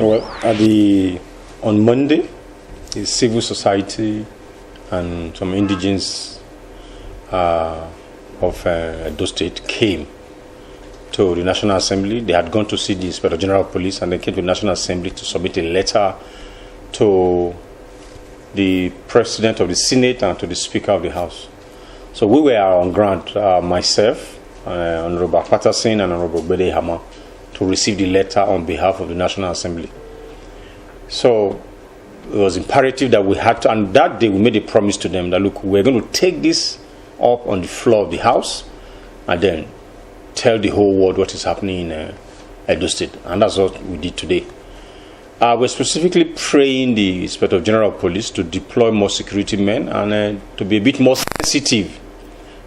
Well, on Monday, the civil society and some indigents of Edo State came to the National Assembly. They had gone to see the Inspector General of Police, and they came to the National Assembly to submit a letter to the President of the Senate and to the Speaker of the House. So we were on ground, myself, Honorable Patterson and Honorable Bede Hammer, to receive the letter on behalf of the National Assembly. So it was imperative that we had to, and that day we made a promise to them that, look, we're going to take this up on the floor of the House and then tell the whole world what is happening in Edo State. And that's what we did today. We're specifically praying the Inspector General of Police to deploy more security men and to be a bit more sensitive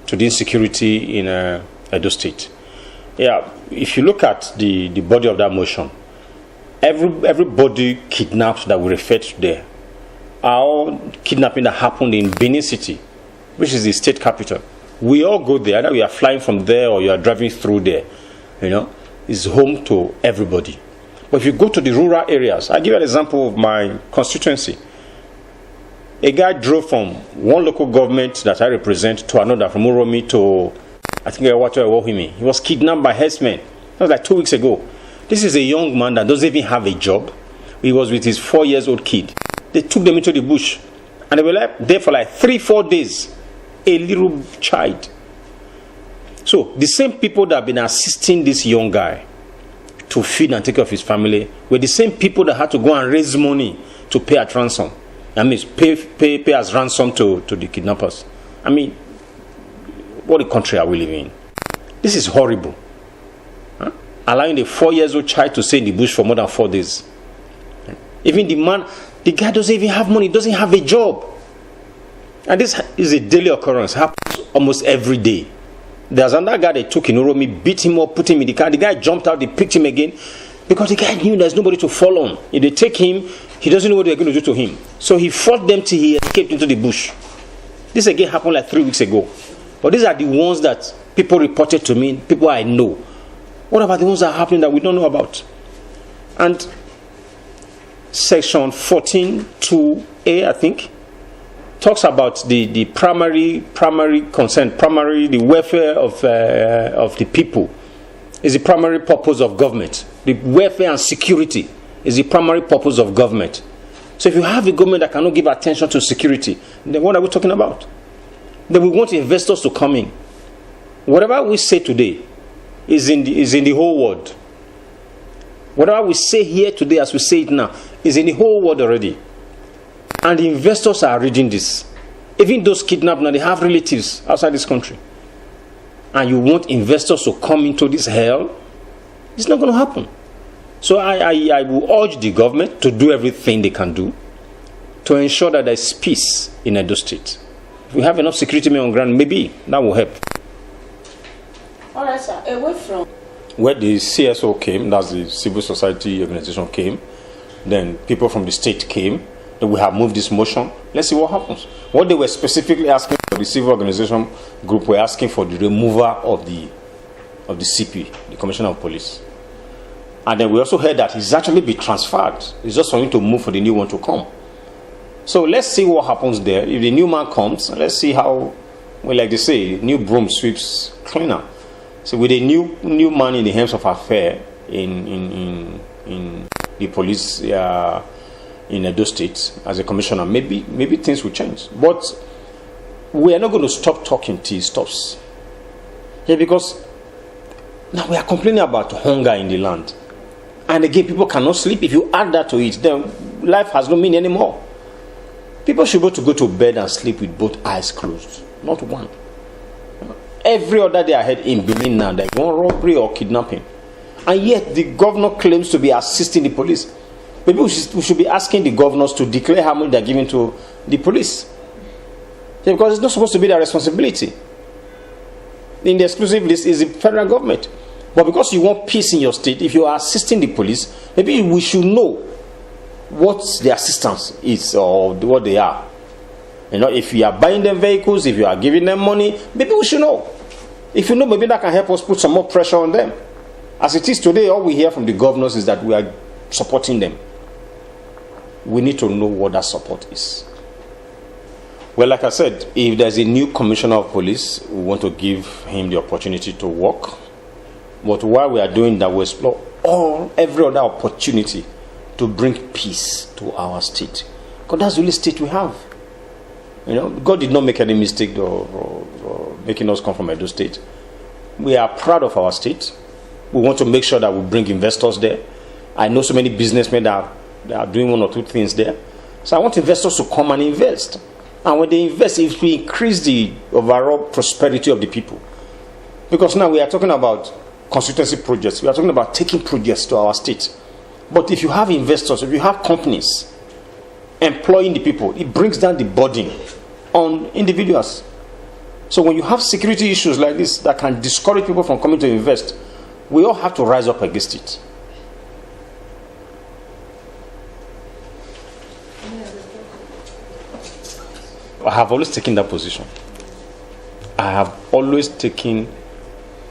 to the insecurity in Edo State. Yeah, if you look at the body of that motion, everybody kidnapped that we referred to there are all kidnapping that happened in Benin City, which is the state capital. We all go there, either we are flying from there or you are driving through there. You know, it's home to everybody. But if you go to the rural areas, I give you an example of my constituency. A guy drove from one local government that I represent to another, from Uromi to, I think, he was kidnapped by herdsmen. That was like 2 weeks ago. This is a young man that doesn't even have a job. He was with his 4-year-old kid. They took them into the bush. And they were there for like 3-4 days. A little child. So, the same people that have been assisting this young guy to feed and take care of his family were the same people that had to go and raise money to pay at ransom. I mean, pay as ransom to the kidnappers. I mean, what a country are we living in? This is horrible. Huh? Allowing a 4-year-old child to stay in the bush for more than 4 days. Even the guy doesn't even have money, doesn't have a job. And this is a daily occurrence, happens almost every day. There's another guy they took in Uromi, beat him up, put him in the car. The guy jumped out, they picked him again because the guy knew there's nobody to fall on. If they take him, he doesn't know what they're going to do to him. So he fought them till he escaped into the bush. This again happened like 3 weeks ago. But these are the ones that people reported to me, people I know. What about the ones that are happening that we don't know about? And section 14(2)(a), I think, talks about the primary concern, the welfare of the people is the primary purpose of government. The welfare and security is the primary purpose of government. So if you have a government that cannot give attention to security, then what are we talking about? Then we want investors to come in. Whatever we say today is in the whole world. Whatever we say here today, as we say it now, is in the whole world already. And the investors are reading this. Even those kidnapped now, they have relatives outside this country. And you want investors to come into this hell? It's not going to happen. So I will urge the government to do everything they can do to ensure that there is peace in Edo State. If we have enough security men on ground, maybe that will help. All right, sir. Away from where the CSO came, that's the civil society organization came, then people from the state came. We have moved this motion. Let's see what happens. What they were specifically asking for, the civil organization group were asking for the removal of the CP, the Commissioner of Police. And then we also heard that he's actually been transferred. It's just for him to move for the new one to come. So let's see what happens there. If the new man comes, let's see how, well, like they say, new broom sweeps cleaner. So with a new man in the hands of affair in the police in Edo State as a commissioner, maybe things will change. But we are not going to stop talking till it stops. Yeah, because now we are complaining about hunger in the land. And again, people cannot sleep. If you add that to it, then life has no meaning anymore. People should go to bed and sleep with both eyes closed, not one. Every other day I heard in Benin now, there's one robbery or kidnapping. And yet the governor claims to be assisting the police. Maybe we should be asking the governors to declare how much they're giving to the police. Yeah, because it's not supposed to be their responsibility. In the exclusive list is the federal government. But because you want peace in your state, if you are assisting the police, maybe we should know what the assistance is or what they are. You know, if you are buying them vehicles, if you are giving them money, maybe we should know. If you know, maybe that can help us put some more pressure on them. As it is today, all we hear from the governors is that we are supporting them. We need to know what that support is. Well, like I said, if there's a new commissioner of police, we want to give him the opportunity to work. But while we are doing that, we explore every other opportunity to bring peace to our state. Because that's the only state we have. God did not make any mistake or making us come from Edo State. We are proud of our state. We want to make sure that we bring investors there. I know so many businessmen that are doing one or two things there. So I want investors to come and invest. And when they invest, it will increase the overall prosperity of the people. Because now we are talking about constituency projects. We are talking about taking projects to our state. But if you have investors, if you have companies employing the people, it brings down the burden on individuals. So when you have security issues like this that can discourage people from coming to invest, we all have to rise up against it. I have always taken that position. I have always taken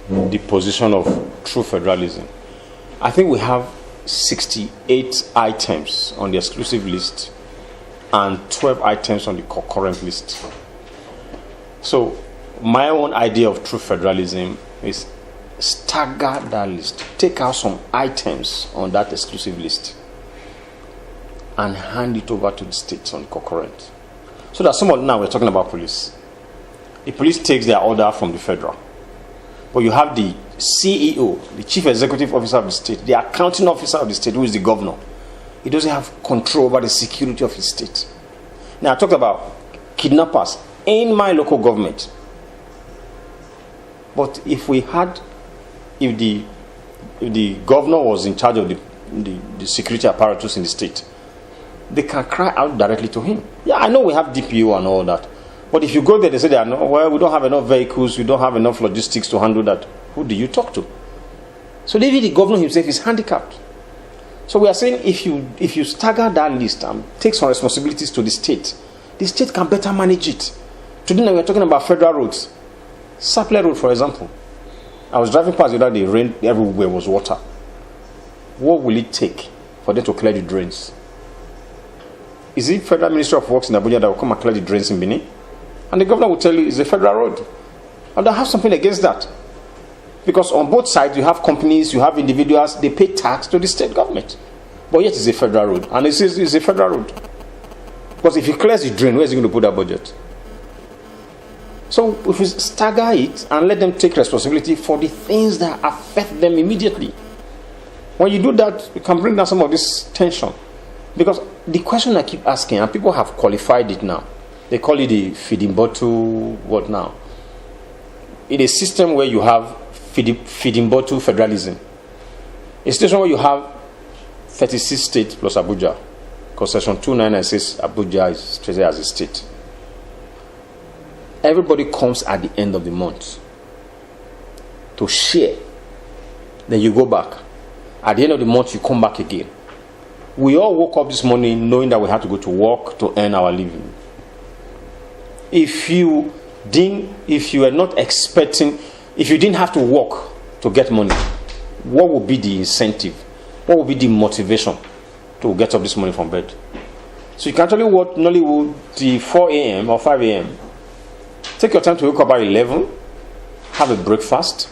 the position of true federalism. I think we have 68 items on the exclusive list and 12 items on the concurrent list. So my own idea of true federalism is stagger that list. Take out some items on that exclusive list and hand it over to the states on the concurrent. So that now we're talking about police. The police takes their order from the federal. But you have the CEO, the chief executive officer of the state, the accounting officer of the state, who is the governor. He doesn't have control over the security of his state. Now I talked about kidnappers in my local government. But if the governor was in charge of the security apparatus in the state, they can cry out directly to him. Yeah, I know we have DPO and all that. But if you go there, they say we don't have enough vehicles, we don't have enough logistics to handle that. Who do you talk to? So maybe the governor himself is handicapped. So we are saying if you stagger that list and take some responsibilities to the state can better manage it. Today we are talking about federal roads. Sapler Road, for example. I was driving past the other day, rain everywhere was water. What will it take for them to clear the drains? Is it Federal Ministry of Works in Abuja that will come and clear the drains in Benin? And the governor will tell you it's a federal road. And I have something against that. Because on both sides, you have companies, you have individuals, they pay tax to the state government. But yet it's a federal road. And it's a federal road. Because if he clears the drain, where is he going to put that budget? So if we stagger it and let them take responsibility for the things that affect them immediately. When you do that, you can bring down some of this tension. Because the question I keep asking, and people have qualified it now, they call it the feeding bottle, what now? In a system where you have feeding bottle federalism, a situation where you have 36 states plus Abuja, because Section 299 says Abuja is treated as a state. Everybody comes at the end of the month to share. Then you go back. At the end of the month, you come back again. We all woke up this morning knowing that we had to go to work to earn our living. If you were not expecting, if you didn't have to work to get money, what would be the incentive? What would be the motivation to get up this morning from bed? So you can actually watch Nollywood till 4 a.m. or 5 a.m. Take your time to wake up by 11, have a breakfast,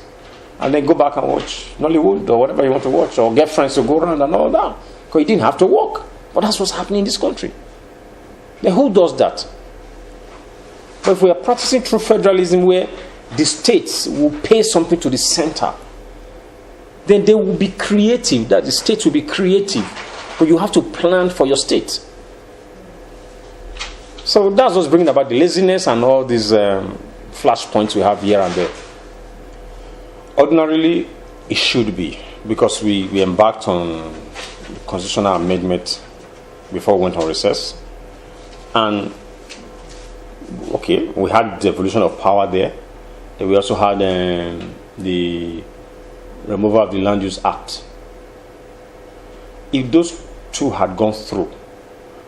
and then go back and watch Nollywood or whatever you want to watch, or get friends to go around and all that. Because you didn't have to work. But that's what's happening in this country. Then who does that? But if we are practicing true federalism where the states will pay something to the center, then they will be creative. That the states will be creative. But you have to plan for your state. So that's what's bringing about the laziness and all these flashpoints we have here and there. Ordinarily, it should be, because we embarked on the constitutional amendment before we went on recess. And, okay, we had the devolution of power there. Then we also had the removal of the Land Use Act. If those two had gone through,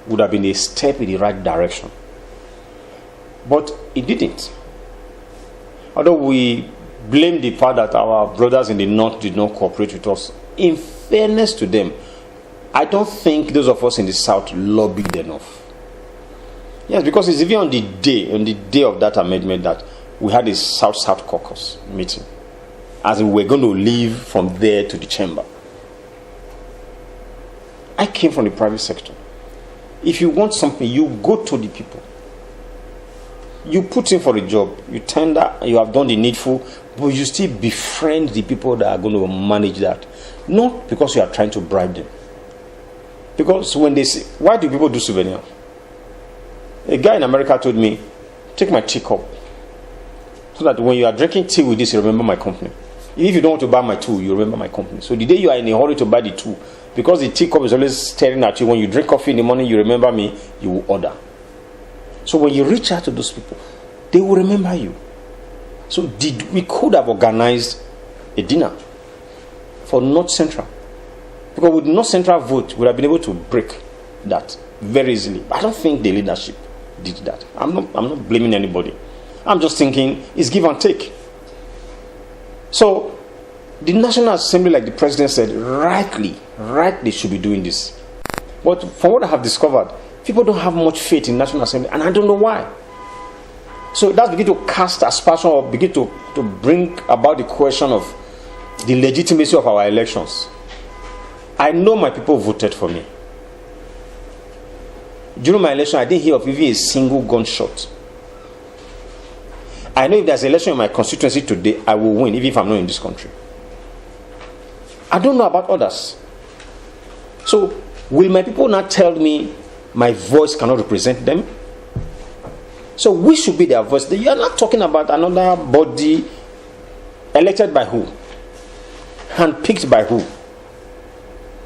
would have been a step in the right direction. But it didn't. Although we blame the fact that our brothers in the north did not cooperate with us, in fairness to them, I don't think those of us in the South lobbied enough. Yes, because it's even on the day of that amendment that we had a South caucus meeting, as in we're going to leave from there to the chamber. I came from the private sector. If you want something, you go to the people. You put in for a job, you tender, you have done the needful, but you still befriend the people that are going to manage that. Not because you are trying to bribe them. Because when they say, why do people do souvenir? A guy in America told me, take my teacup, so that when you are drinking tea with this, you remember my company. If you don't want to buy my tool, you remember my company. So the day you are in a hurry to buy the tool, because the teacup is always staring at you, when you drink coffee in the morning, you remember me, you will order. So when you reach out to those people, they will remember you. So we could have organized a dinner for North Central. Because with North Central vote, we would have been able to break that very easily. But I don't think the leadership did that. I'm not blaming anybody. I'm just thinking it's give and take. So the National Assembly, like the President said, rightly should be doing this. But from what I have discovered, people don't have much faith in National Assembly, and I don't know why. So that's begin to cast aspersion, or begin to bring about the question of the legitimacy of our elections. I know my people voted for me. During my election, I didn't hear of even a single gunshot. I know if there's an election in my constituency today, I will win, even if I'm not in this country. I don't know about others. So, will my people not tell me my voice cannot represent them? So, we should be their voice. You are not talking about another body elected by who? Handpicked by who?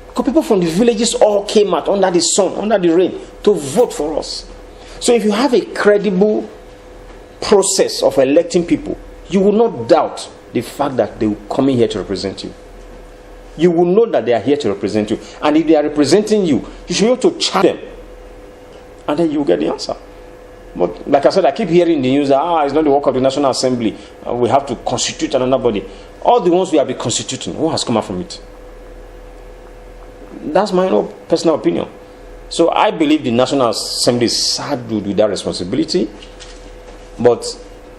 Because people from the villages all came out under the sun, under the rain, to vote for us. So if you have a credible process of electing people, you will not doubt the fact that they will come in here to represent you. You will know that they are here to represent you. And if they are representing you, you should be able to chat them. And then you will get the answer. But like I said, I keep hearing the news that it's not the work of the National Assembly. We have to constitute another body. All the ones we have been constituting, what has come out from it? That's my own personal opinion. So I believe the National Assembly is saddled with that responsibility. But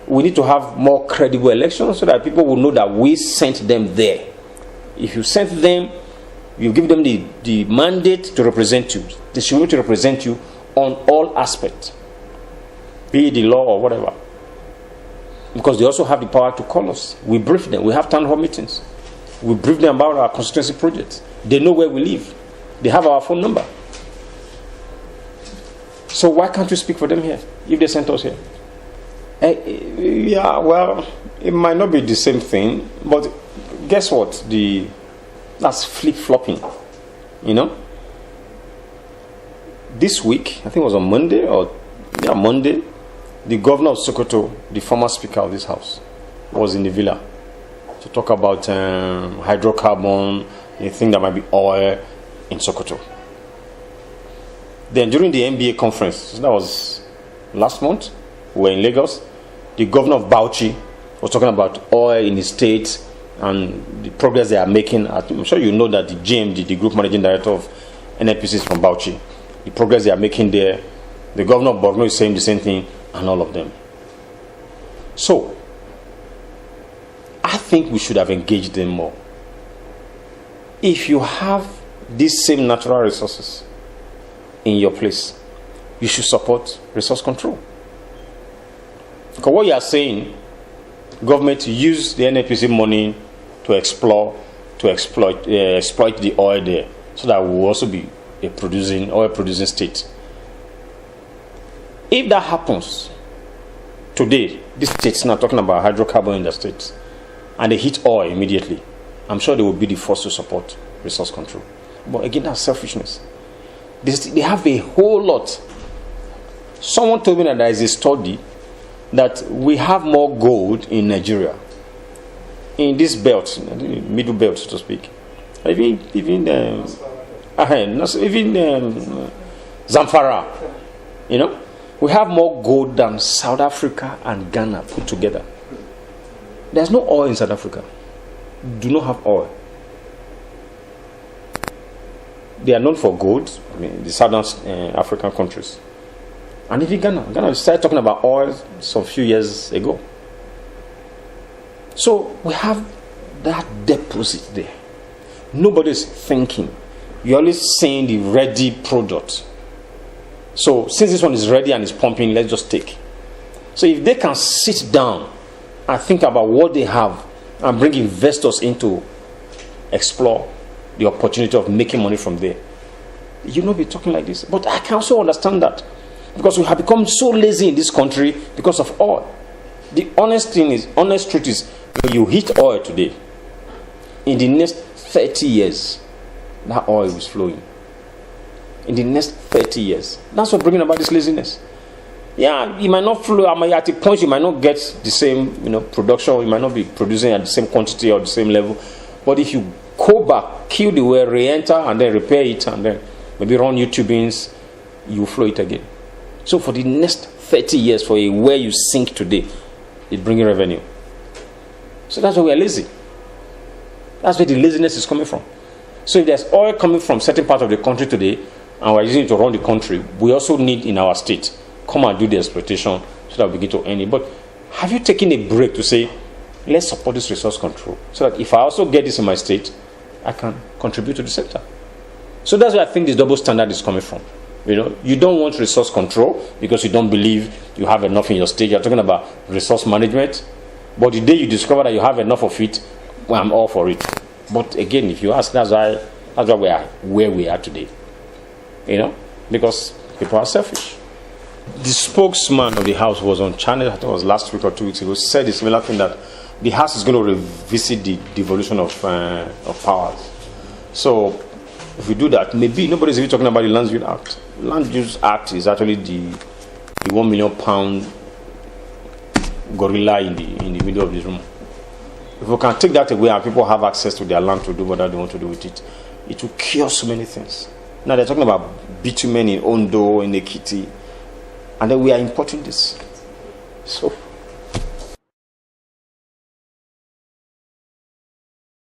we need to have more credible elections so that people will know that we sent them there. If you sent them, you give them the mandate to represent you. They should be able to represent you on all aspects, be it the law or whatever. Because they also have the power to call us. We brief them. We have town hall meetings. We brief them about our constituency projects. They know where we live. They have our phone number. So why can't we speak for them here if they sent us here? Yeah, well, it might not be the same thing, but guess what? That's flip-flopping. You know? This week, I think it was on Monday, the governor of Sokoto, the former speaker of this house, was in the villa to talk about hydrocarbon, a thing that might be oil in Sokoto. Then during the NBA conference, that was last month, we were in Lagos, the governor of Bauchi was talking about oil in his state and the progress they are making. I'm sure you know that the GMD, the group managing director of NNPC, is from Bauchi. The progress they are making there. The governor of Borno is saying the same thing, and all of them. So, I think we should have engaged them more. If you have these same natural resources in your place, you should support resource control. Because what you are saying, government use the NNPC money to exploit the oil there, so that we will also be a oil producing state. If that happens today, this state's now talking about hydrocarbon in the states, and they hit oil immediately, I'm sure they will be the first to support resource control. But again, that's selfishness. They have a whole lot. Someone told me that there is a study that we have more gold in Nigeria, in this belt, middle belt, so to speak. Even Zamfara, you know, we have more gold than South Africa and Ghana put together. There's no oil in South Africa. Do not have oil. They are known for gold. I mean, the southern African countries. And even Ghana started talking about oil some few years ago. So we have that deposit there. Nobody's thinking. You're always saying the ready product. So since this one is ready and is pumping, let's just take. So if they can sit down and think about what they have and bring investors in to explore the opportunity of making money from there, you not be talking like this. But I can also understand that, because we have become so lazy in this country because of oil. The honest truth is, when you hit oil today, in the next 30 years, that oil is flowing. In the next 30 years. That's what bringing about this laziness. Yeah, it might not flow. At a point, you might not get the same, production. You might not be producing at the same quantity or the same level. But if you go back, kill the well, re-enter, and then repair it, and then maybe run new tubings, you flow it again. So for the next 30 years, for a well you sink today, it's bringing revenue. So that's why we are lazy. That's where the laziness is coming from. So if there's oil coming from certain part of the country today, and we're using it to run the country, we also need in our state, come and do the exploitation so that we begin to earn it. But have you taken a break to say, let's support this resource control, so that if I also get this in my state, I can contribute to the sector? So that's where I think this double standard is coming from. You don't want resource control because you don't believe you have enough in your state. You're talking about resource management. But the day you discover that you have enough of it, well, I'm all for it. But again, if you ask, that's why we are where we are today. Because people are selfish. The spokesman of the House was on channel, I think it was last week or 2 weeks ago, said a similar thing, that the House is going to revisit the devolution of powers. So if we do that, maybe nobody's even talking about the Land Use Act. Land Use Act is actually the £1 million gorilla in the middle of this room. If we can take that away and people have access to their land to do whatever they want to do with it, it will cure so many things. Now they're talking about bitumen in Ondo, in Ekiti, and then we are importing this. So